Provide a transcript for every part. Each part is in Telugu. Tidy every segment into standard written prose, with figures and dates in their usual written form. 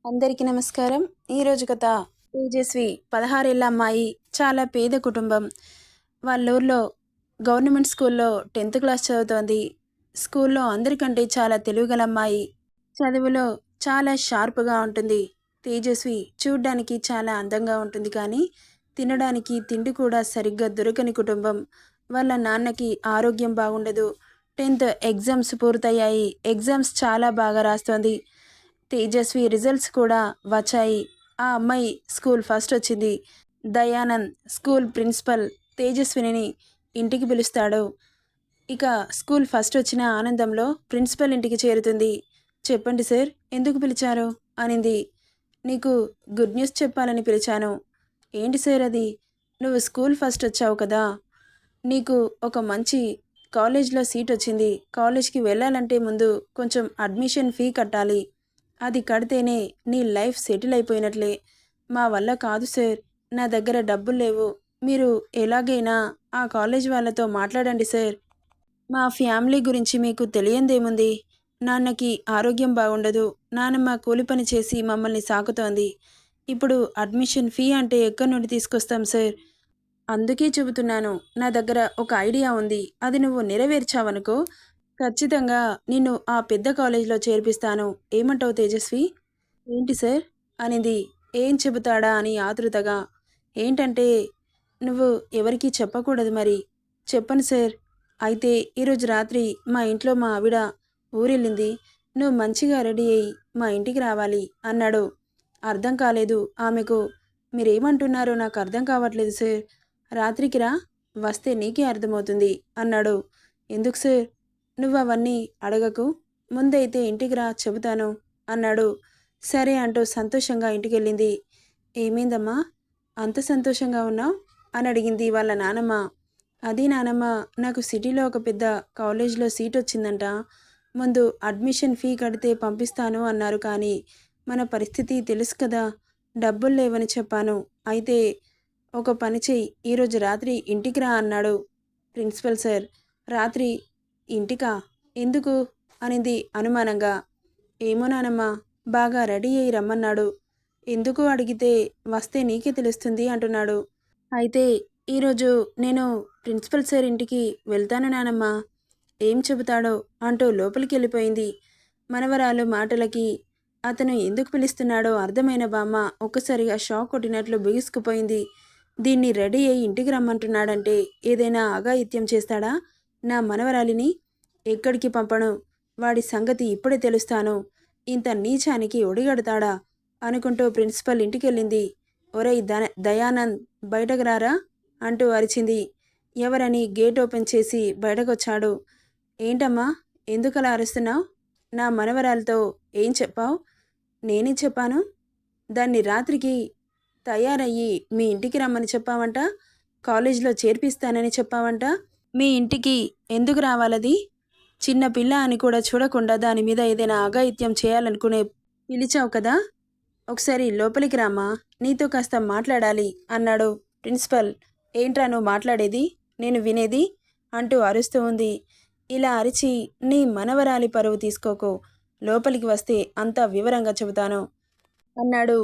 అందరికీ నమస్కారం. ఈరోజు కథ తేజస్వి 16 ఏళ్ల అమ్మాయి. చాలా పేద కుటుంబం. వాళ్ళ ఊర్లో గవర్నమెంట్ స్కూల్లో 10th క్లాస్ చదువుతోంది. స్కూల్లో అందరికంటే చాలా తెలివిగల అమ్మాయి. చదువులో చాలా షార్ప్గా ఉంటుంది. తేజస్వి చూడ్డానికి చాలా అందంగా ఉంటుంది, కానీ తినడానికి తిండి కూడా సరిగ్గా దొరకని కుటుంబం. వాళ్ళ నాన్నకి ఆరోగ్యం బాగుండదు. 10th ఎగ్జామ్స్ పూర్తయ్యాయి. ఎగ్జామ్స్ చాలా బాగా రాస్తోంది. తేజస్వి రిజల్ట్స్ కూడా వచ్చాయి. ఆ అమ్మాయి స్కూల్ ఫస్ట్ వచ్చింది. దయానంద్ స్కూల్ ప్రిన్సిపల్ తేజస్విని ఇంటికి పిలుస్తాడు. ఇక స్కూల్ ఫస్ట్ వచ్చిన ఆనందంలో ప్రిన్సిపల్ ఇంటికి చేరుతుంది. చెప్పండి సార్, ఎందుకు పిలిచారు అనింది. నీకు గుడ్ న్యూస్ చెప్పాలని పిలిచాను. ఏంటి సార్ అది? నువ్వు స్కూల్ ఫస్ట్ వచ్చావు కదా, నీకు ఒక మంచి కాలేజ్లో సీట్ వచ్చింది. కాలేజ్కి వెళ్ళాలంటే ముందు కొంచెం అడ్మిషన్ ఫీ కట్టాలి. అది కడితేనే నీ లైఫ్ సెటిల్ అయిపోయినట్లే. మా వల్ల కాదు సార్, నా దగ్గర డబ్బులు లేవు. మీరు ఎలాగైనా ఆ కాలేజ్ వాళ్ళతో మాట్లాడండి సార్. మా ఫ్యామిలీ గురించి మీకు తెలియందేముంది? నాన్నకి ఆరోగ్యం బాగుండదు. నాన్నమ్మ కూలి పని చేసి మమ్మల్ని సాకుతోంది. ఇప్పుడు అడ్మిషన్ ఫీ అంటే ఎక్కడి నుండి తీసుకొస్తాం సార్? అందుకే చెబుతున్నాను, నా దగ్గర ఒక ఐడియా ఉంది. అది నువ్వు నెరవేర్చావనుకో, ఖచ్చితంగా నిన్ను ఆ పెద్ద కాలేజీలో చేర్పిస్తాను. ఏమంటావు తేజస్వి? ఏంటి సార్ అనింది. ఏం చెబుతాడా అని ఆతృతగా. ఏంటంటే, నువ్వు ఎవరికీ చెప్పకూడదు మరి. చెప్పను సార్. అయితే ఈరోజు రాత్రి మా ఇంట్లో మా ఆవిడ ఊరెళ్ళింది. నువ్వు మంచిగా రెడీ అయ్యి మా ఇంటికి రావాలి అన్నాడు. అర్థం కాలేదు ఆమెకు. మీరేమంటున్నారో నాకు అర్థం కావట్లేదు సార్. రాత్రికి రా, వస్తే నీకే అర్థమవుతుంది అన్నాడు. ఎందుకు సార్? నువ్వు అవన్నీ అడగకు, ముందైతే ఇంటికి రా చెబుతాను అన్నాడు. సరే అంటూ సంతోషంగా ఇంటికెళ్ళింది. ఏమైందమ్మా, అంత సంతోషంగా ఉన్నావు అని అడిగింది వాళ్ళ నానమ్మ. అది నానమ్మ, నాకు సిటీలో ఒక పెద్ద కాలేజ్లో సీట్ వచ్చిందంట. ముందు అడ్మిషన్ ఫీ కడితే పంపిస్తాను అన్నారు, కానీ మన పరిస్థితి తెలుసు కదా, డబ్బులు లేవని చెప్పాను. అయితే ఒక పని చెయ్యి, ఈరోజు రాత్రి ఇంటికి రా అన్నాడు ప్రిన్సిపల్ సార్. రాత్రి ఇంటికా? ఎందుకు అనింది అనుమానంగా. ఏమో నానమ్మ, బాగా రెడీ అయ్యి రమ్మన్నాడు. ఎందుకు అడిగితే వస్తే నీకే తెలుస్తుంది అంటున్నాడు. అయితే ఈరోజు నేను ప్రిన్సిపల్ సార్ ఇంటికి వెళ్తాను నానమ్మ, ఏం చెబుతాడో అంటూ లోపలికి వెళ్ళిపోయింది. మనవరాలు మాటలకి అతను ఎందుకు పిలుస్తున్నాడో అర్థమైన బామ్మ ఒక్కసారిగా షాక్ కొట్టినట్లు బిగుసుకుపోయింది. దీన్ని రెడీ అయ్యి ఇంటికి రమ్మంటున్నాడంటే ఏదైనా అఘాయిత్యం చేస్తాడా నా మనవరాలిని? ఎక్కడికి పంపను, వాడి సంగతి ఇప్పుడే తెలుస్తాను. ఇంత నీచానికి ఒడిగడతాడా అనుకుంటూ ప్రిన్సిపల్ ఇంటికెళ్ళింది. ఒరేయ్ దయానంద్, బయటకు రారా అంటూ అరిచింది. ఎవరని గేట్ ఓపెన్ చేసి బయటకొచ్చాడు. ఏంటమ్మా, ఎందుకలా అరుస్తున్నావు? నా మనవరాలతో ఏం చెప్పావు? నేనే చెప్పాను. దాన్ని రాత్రికి తయారయ్యి మీ ఇంటికి రమ్మని చెప్పావంట. కాలేజీలో చేర్పిస్తానని చెప్పావంట. మీ ఇంటికి ఎందుకు రావాలది? చిన్న పిల్ల అని కూడా చూడకుండా దాని మీద ఏదైనా అఘాయిత్యం చేయాలనుకునే పిలిచావు కదా. ఒకసారి లోపలికి రామ్మా, నీతో కాస్త మాట్లాడాలి అన్నాడు ప్రిన్సిపల్. ఏంట్రా నువ్వు మాట్లాడేది, నేను వినేది అంటూ అరుస్తూ ఉంది. ఇలా అరిచి నీ మనవరాలి పరువు తీసుకోకు, లోపలికి వస్తే అంతా వివరంగా చెబుతాను అన్నాడు.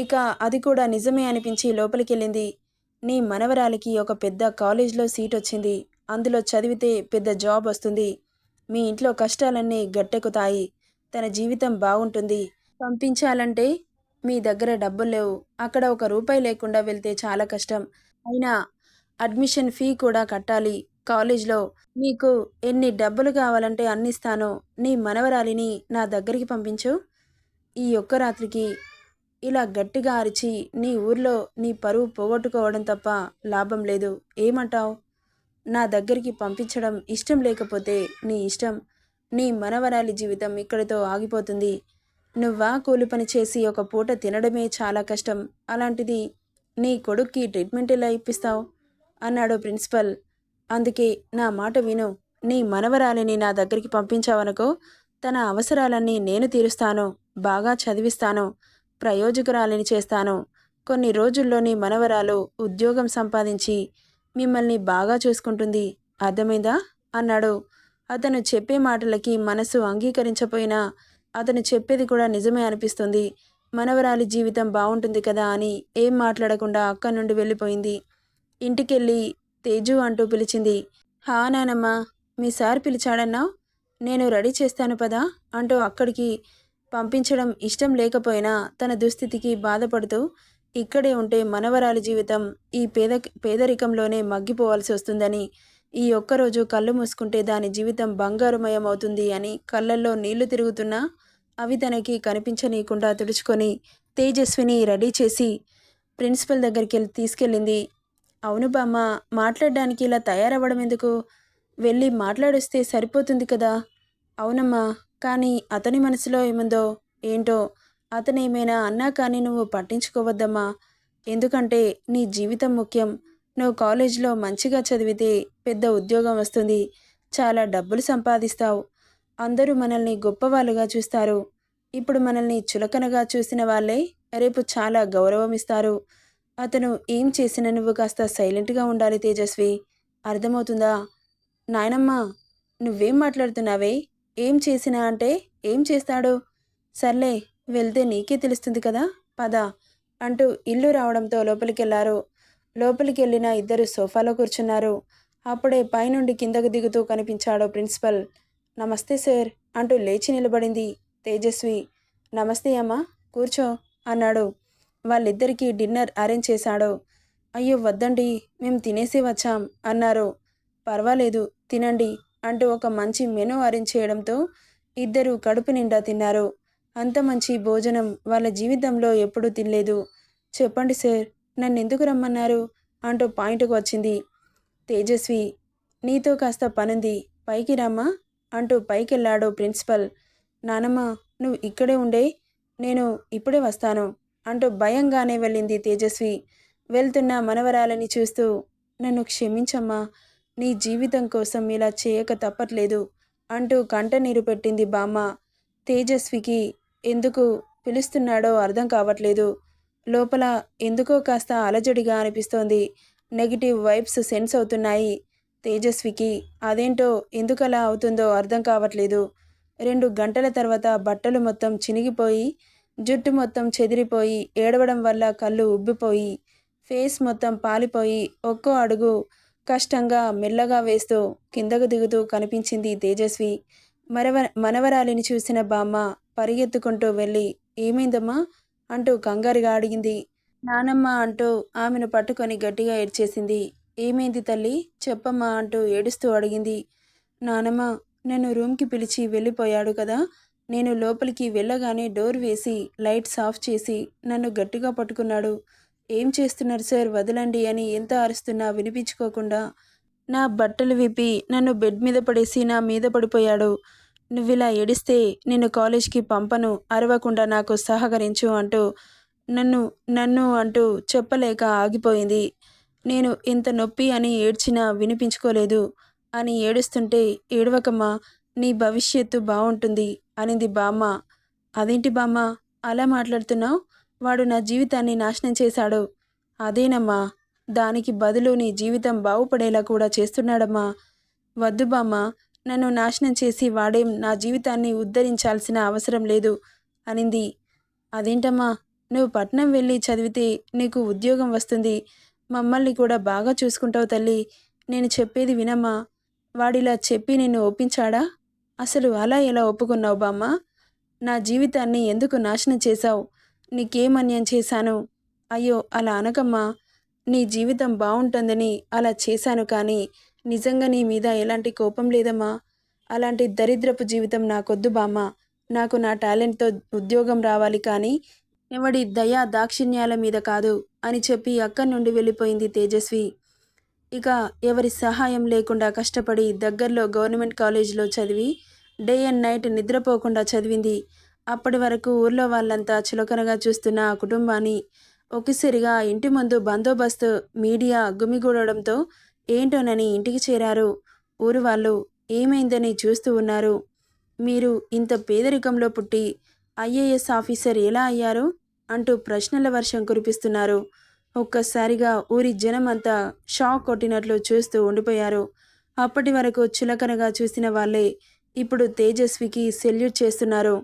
ఇక అది కూడా నిజమే అనిపించి లోపలికెళ్ళింది. నీ మనవరాలికి ఒక పెద్ద కాలేజ్లో సీట్ వచ్చింది. అందులో చదివితే పెద్ద జాబ్ వస్తుంది. మీ ఇంట్లో కష్టాలన్నీ గట్టెక్కుతాయి. తన జీవితం బాగుంటుంది. పంపించాలంటే మీ దగ్గర డబ్బులు లేవు. అక్కడ ఒక రూపాయి లేకుండా వెళ్తే చాలా కష్టం. అయినా అడ్మిషన్ ఫీ కూడా కట్టాలి కాలేజ్లో. నీకు ఎన్ని డబ్బులు కావాలంటే అన్నిస్తాను. నీ మనవరాలిని నా దగ్గరికి పంపించు. ఈ ఒక్క రాత్రికి. ఇలా గట్టిగా అరిచి నీ ఊర్లో నీ పరువు పోగొట్టుకోవడం తప్ప లాభం లేదు. ఏమంటావు? నా దగ్గరికి పంపించడం ఇష్టం లేకపోతే నీ ఇష్టం. నీ మనవరాలి జీవితం ఇక్కడితో ఆగిపోతుంది. నువ్వా కూలి పని చేసి ఒక పూట తినడమే చాలా కష్టం. అలాంటిది నీ కొడుక్కి ట్రీట్మెంట్ ఎలా ఇప్పిస్తావు అన్నాడు ప్రిన్సిపల్. అందుకే నా మాట విను. నీ మనవరాలిని నా దగ్గరికి పంపించావనుకో, తన అవసరాలన్నీ నేను తీరుస్తాను. బాగా చదివిస్తాను. ప్రయోజకురాలిని చేస్తాను. కొన్ని రోజుల్లో నీ మనవరాలు ఉద్యోగం సంపాదించి మిమ్మల్ని బాగా చూసుకుంటుంది. అర్థమైందా అన్నాడు. అతను చెప్పే మాటలకి మనసు అంగీకరించపోయినా అతను చెప్పేది కూడా నిజమే అనిపిస్తుంది. మనవరాలి జీవితం బాగుంటుంది కదా అని ఏం మాట్లాడకుండా అక్కడి నుండి వెళ్ళిపోయింది. ఇంటికెళ్ళి తేజు అంటూ పిలిచింది. హా నానమ్మ, మీ సార్ పిలిచాడన్నావు, నేను రెడీ చేస్తాను పదా అంటూ అక్కడికి పంపించడం ఇష్టం లేకపోయినా తన దుస్థితికి బాధపడుతూ ఇక్కడే ఉంటే మనవరాలి జీవితం ఈ పేదరికంలోనే మగ్గిపోవాల్సి వస్తుందని, ఈ ఒక్కరోజు కళ్ళు మూసుకుంటే దాని జీవితం బంగారుమయం అవుతుంది అని కళ్ళల్లో నీళ్లు తిరుగుతున్నా అవి తనకి కనిపించనీయకుండా తుడుచుకొని తేజస్విని రెడీ చేసి ప్రిన్సిపల్ దగ్గరికి తీసుకెళ్ళింది. అవును బామ్మ, మాట్లాడడానికి ఇలా తయారవ్వడం ఎందుకు? వెళ్ళి మాట్లాడొస్తే సరిపోతుంది కదా. అవునమ్మా, కానీ అతని మనసులో ఏముందో ఏంటో, అతనేమైనా అన్నా కానీ నువ్వు పట్టించుకోవద్దమ్మా. ఎందుకంటే నీ జీవితం ముఖ్యం. నువ్వు కాలేజీలో మంచిగా చదివితే పెద్ద ఉద్యోగం వస్తుంది, చాలా డబ్బులు సంపాదిస్తావు, అందరూ మనల్ని గొప్పవాళ్ళుగా చూస్తారు. ఇప్పుడు మనల్ని చులకనగా చూసిన వాళ్ళే రేపు చాలా గౌరవం ఇస్తారు. అతను ఏం చేసినా నువ్వు కాస్త సైలెంట్గా ఉండాలి తేజస్వి, అర్థమవుతుందా? నాయనమ్మ, నువ్వేం మాట్లాడుతున్నావే? ఏం చేసినా అంటే ఏం చేస్తాడు? సర్లే, వెళ్తే నీకే తెలుస్తుంది కదా, పద అంటూ ఇల్లు రావడంతో లోపలికెళ్లారు. లోపలికెళ్ళిన ఇద్దరు సోఫాలో కూర్చున్నారు. అప్పుడే పైనుండి కిందకు దిగుతూ కనిపించాడు ప్రిన్సిపల్. నమస్తే సార్ అంటూ లేచి నిలబడింది తేజస్వి. నమస్తే అమ్మా, కూర్చో అన్నాడు. వాళ్ళిద్దరికీ డిన్నర్ అరేంజ్ చేశాడు. అయ్యో వద్దండి, మేము తినేసి వచ్చాం అన్నారు. పర్వాలేదు, తినండి అంటూ ఒక మంచి మెనూ అరేంజ్ చేయడంతో ఇద్దరు కడుపు నిండా తిన్నారు. అంత మంచి భోజనం వాళ్ళ జీవితంలో ఎప్పుడూ తినలేదు. చెప్పండి సార్, నన్నెందుకు రమ్మన్నారు అంటూ పాయింట్కు వచ్చింది తేజస్వి. నీతో కాస్త పనుంది, పైకి రామ్మా అంటూ పైకెళ్ళాడు ప్రిన్సిపల్. నానమ్మ, నువ్వు ఇక్కడే ఉండే, నేను ఇప్పుడే వస్తాను అంటూ భయంగానే వెళ్ళింది తేజస్వి. వెళ్తున్న మనవరాలని చూస్తూ, నన్ను క్షమించమ్మా, నీ జీవితం కోసం ఇలా చేయక తప్పట్లేదు అంటూ కంటనీరు పెట్టింది బామ్మ. తేజస్వికి ఎందుకు పిలుస్తున్నాడో అర్థం కావట్లేదు. లోపల ఎందుకో కాస్త అలజడిగా అనిపిస్తోంది. నెగిటివ్ వైబ్స్ సెన్స్ అవుతున్నాయి తేజస్వికి. అదేంటో ఎందుకలా అవుతుందో అర్థం కావట్లేదు. 2 గంటల తర్వాత బట్టలు మొత్తం చినిగిపోయి, జుట్టు మొత్తం చెదిరిపోయి, ఏడవడం వల్ల కళ్ళు ఉబ్బిపోయి, ఫేస్ మొత్తం పాలిపోయి, ఒక్కో అడుగు కష్టంగా మెల్లగా వేస్తూ కిందకు దిగుతూ కనిపించింది తేజస్వి. మనవరాలిని చూసిన బామ్మ పరిగెత్తుకుంటూ వెళ్ళి, ఏమైందమ్మా అంటూ కంగారుగా అడిగింది. నానమ్మ అంటూ ఆమెను పట్టుకొని గట్టిగా ఏడ్చేసింది. ఏమైంది తల్లి, చెప్పమ్మా అంటూ ఏడుస్తూ అడిగింది. నానమ్మ, నన్ను రూమ్కి పిలిచి వెళ్ళిపోయాడు కదా, నేను లోపలికి వెళ్ళగానే డోర్ వేసి లైట్స్ ఆఫ్ చేసి నన్ను గట్టిగా పట్టుకున్నాడు. ఏం చేస్తున్నారు సార్, వదలండి అని ఎంత అరుస్తున్నా వినిపించుకోకుండా నా బట్టలు విప్పి నన్ను బెడ్ మీద పడేసి నా మీద పడిపోయాడు. నువ్విలా ఏడిస్తే నిన్ను కాలేజ్కి పంపను, అరవకుండా నాకు సహకరించు అంటూ నన్ను నన్ను అంటూ చెప్పలేక ఆగిపోయింది. నేను ఇంత నొప్పి అని ఏడ్చినా వినిపించుకోలేదు అని ఏడుస్తుంటే, ఏడవకమ్మా, నీ భవిష్యత్తు బాగుంటుంది అనింది బామ్మ. అదేంటి బామ్మ అలా మాట్లాడుతున్నావు? వాడు నా జీవితాన్ని నాశనం చేశాడు. అదేనమ్మా, దానికి బదులు నీ జీవితం బాగుపడేలా కూడా చేస్తున్నాడమ్మా. వద్దు బామ్మ, నన్ను నాశనం చేసి వాడేం నా జీవితాన్ని ఉద్ధరించాల్సిన అవసరం లేదు అనింది. అదేంటమ్మా, నువ్వు పట్నం వెళ్ళి చదివితే నీకు ఉద్యోగం వస్తుంది, మమ్మల్ని కూడా బాగా చూసుకుంటావు తల్లి, నేను చెప్పేది వినమ్మా. వాడిలా చెప్పి నిన్ను ఒప్పించాడా? అసలు అలా ఎలా ఒప్పుకున్నావు బామ్మ? నా జీవితాన్ని ఎందుకు నాశనం చేశావు? నీకేమన్యాయం చేశాను? అయ్యో అలా అనకమ్మా, నీ జీవితం బాగుంటుందని అలా చేశాను, కానీ నిజంగా నీ మీద ఎలాంటి కోపం లేదమ్మా. అలాంటి దరిద్రపు జీవితం నాకొద్దు బామ్మ. నాకు నా టాలెంట్తో ఉద్యోగం రావాలి, కానీ ఎవడి దయా దాక్షిణ్యాల మీద కాదు అని చెప్పి అక్కడి నుండి వెళ్ళిపోయింది తేజస్వి. ఇక ఎవరి సహాయం లేకుండా కష్టపడి దగ్గరలో గవర్నమెంట్ కాలేజీలో చదివి డే అండ్ నైట్ నిద్రపోకుండా చదివింది. అప్పటి వరకు ఊర్లో వాళ్ళంతా చులకనగా చూస్తున్న ఆ కుటుంబాన్ని ఒక్కసారిగా ఇంటి ముందు బందోబస్తు మీడియా గుమిగూడడంతో ఏంటోనని ఇంటికి చేరారు. ఊరు వాళ్ళు ఏమైందని చూస్తూ ఉన్నారు. మీరు ఇంత పేదరికంలో పుట్టి ఐఏఎస్ ఆఫీసర్ ఎలా అయ్యారు అంటూ ప్రశ్నల వర్షం కురిపిస్తున్నారు. ఒక్కసారిగా ఊరి జనం అంతా షాక్ కొట్టినట్లు చూస్తూ ఉండిపోయారు. అప్పటి వరకు చులకనగా చూసిన వాళ్ళే ఇప్పుడు తేజస్వికి సెల్యూట్ చేస్తున్నారు.